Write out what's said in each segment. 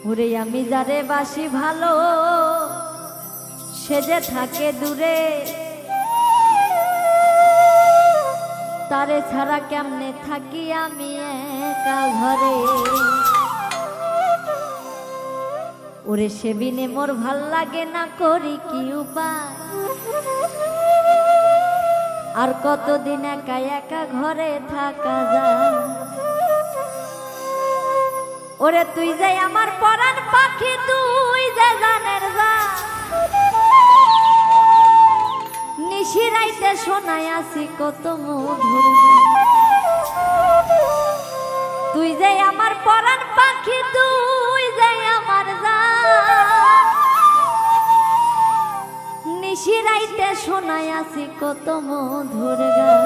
ওরে আমি যারে বাসি ভালো সে যে থাকে দূরে, তারে ছাড়া কেমনে থাকি আমি একা ঘরে। ওরে সে বিনে মোর ভাল লাগে না, করি কি উপায়, আর কতদিন একা একা ঘরে থাকা যায়। ওরে তুই যে আমার পরাণ পাখি, তুই যে জানের যা, নিশিরাইতে শোনাই আসি কত মধুর। তুই যে আমার পরাণ পাখি, তুই যে আমার যা, নিশিরাইতে শোনাই আসি কত মধুর গান।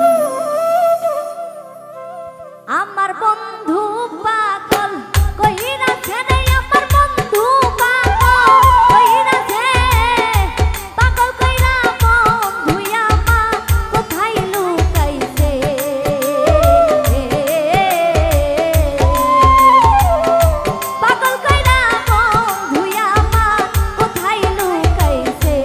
আমার বন্ধু পাগল কইরাছে রে, আমার বন্ধু পাগল কইরাছে, পাগল কইরা বন্ধু আমার কোথায় লুকাইছে। পাগল কইরা বন্ধু আমার কোথায় লুকাইছে।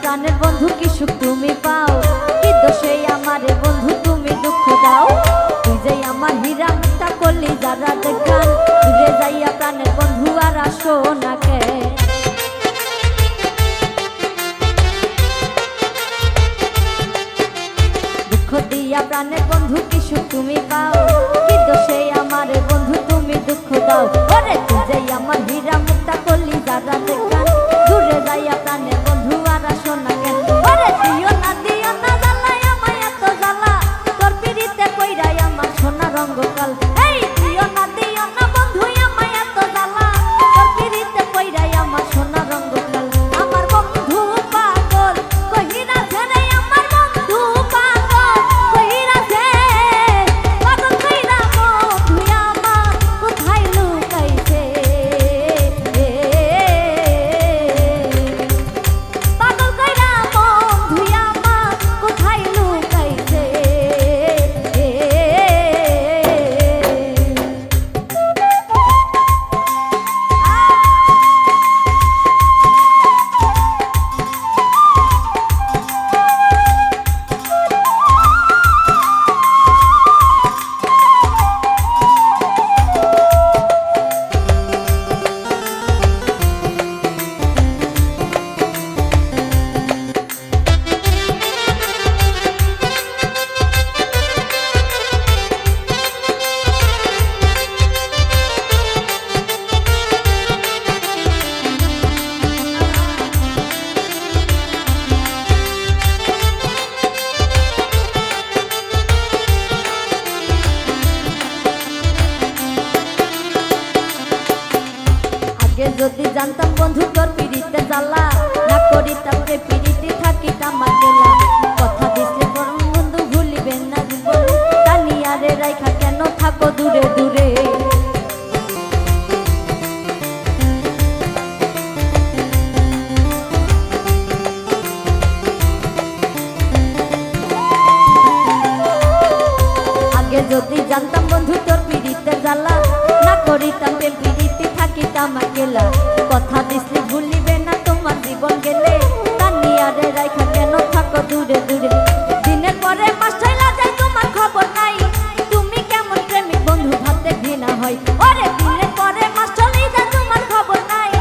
প্রাণের বন্ধু কি সুখ তুমি পাও, কি দোষে আমার বন্ধু তুমি দুঃখ দাও। তুই যে আমার হীরা মিথ্যা করলি যারা দেখান, দূরে যাইয়া প্রাণের বন্ধু আর আসো না কে। দুঃখ দিয়া প্রাণের বন্ধু কি সুখ তুমি পাও, কি দোষে আমার বন্ধু তুমি দুঃখ দাও। ওরে তুই যে আমার হীরা মিথ্যা করলি যারা দেখান, দূরে যাইয়া প্রাণের বন্ধু আর আসো না কেন। ওরে দিও না জ্বালা আমায় এত জ্বালা, তোর পিড়িতে কইরাই আমার সোনা রঙ্গ কাল। এই দিও না বন্ধু আমায় এত জ্বালা, তোর পিড়িতে কইরাই আমার সোনা রঙ্গ কাল। আমার বন্ধু পাগল কইরাছে রে, আমার বন্ধু পাগল কইরাছে, পাগল কইরা বন্ধু আমার কোথায় লুকাইছে। পাগল কইরা বন্ধু আমার কোথায় লুকাইছে। যদি জানতাম বন্ধু তোর পিড়িতে জ্বালা, না করিতাম রে পিড়িতে থাকিতাম একলা। কথা দিছে বরং বন্ধু ভুলিবেন না জীবন, জানিয়া রে রাইখা কেন থাকো দূরে দূরে। আগে যদি জানতাম বন্ধু তোর পিড়িতে জ্বালা, না করিতাম রে পিড়িতে থাকিতাম একলা। কথা দিছি ভুলিবে না তোমার জীবন গেলে, জানিয়া রে রাইখা কেন থাকো দূরে দূরে। দিনের পরে মাস চইলা যায় তোমার খবর নাই, তুমি কেমন প্রেমিক বন্ধু ভাবতে ঘৃণা হয়। ওরে দিনের পরে মাস চলে যায় তোমার খবর নাই,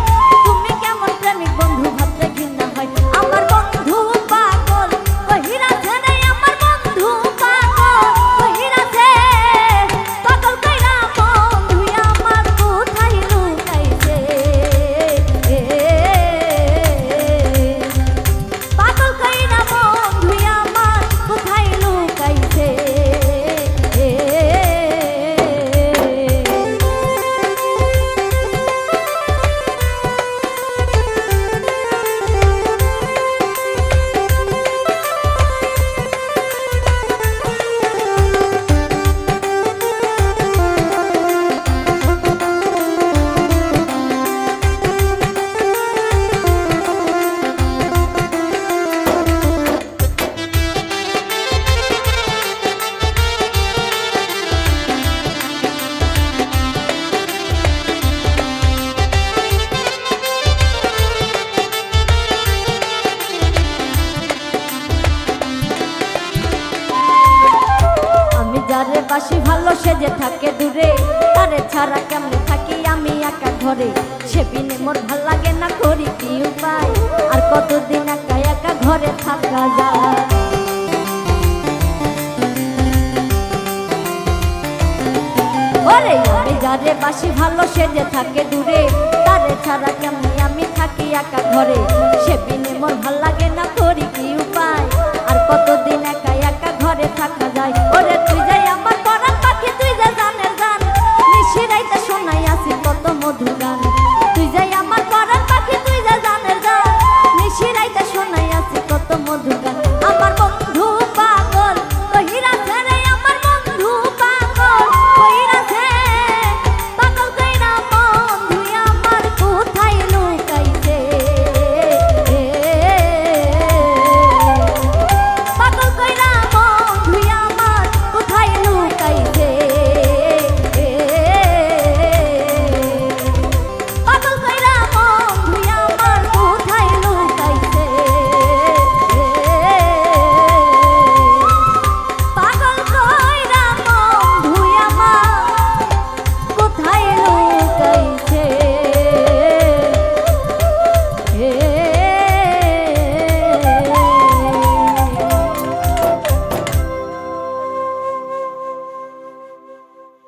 তুমি কেমন প্রেমিক বন্ধু ভাবতে ঘৃণা হয়। আমার বন্ধু পাগল কইরাছে রে, আমার বন্ধু পাগল কইরাছে, পাগল কইরা বন্ধু আমার কোথায় লুকাইছে। যারে বাসি ভালো সে যে থাকে দূরে, তারে ছাড়া কেমনে থাকি আমি একা ঘরে। সে বিনে মোর ভাল লাগে না, করি কি উপায়, আর কতদিন একা একা ঘরে থাকা যায়। ওরে আমি যারে বাসি ভালো সে যে থাকে দূরে, তারে ছাড়া কেমনে আমি থাকি একা ঘরে। সে বিনে মোর ভাল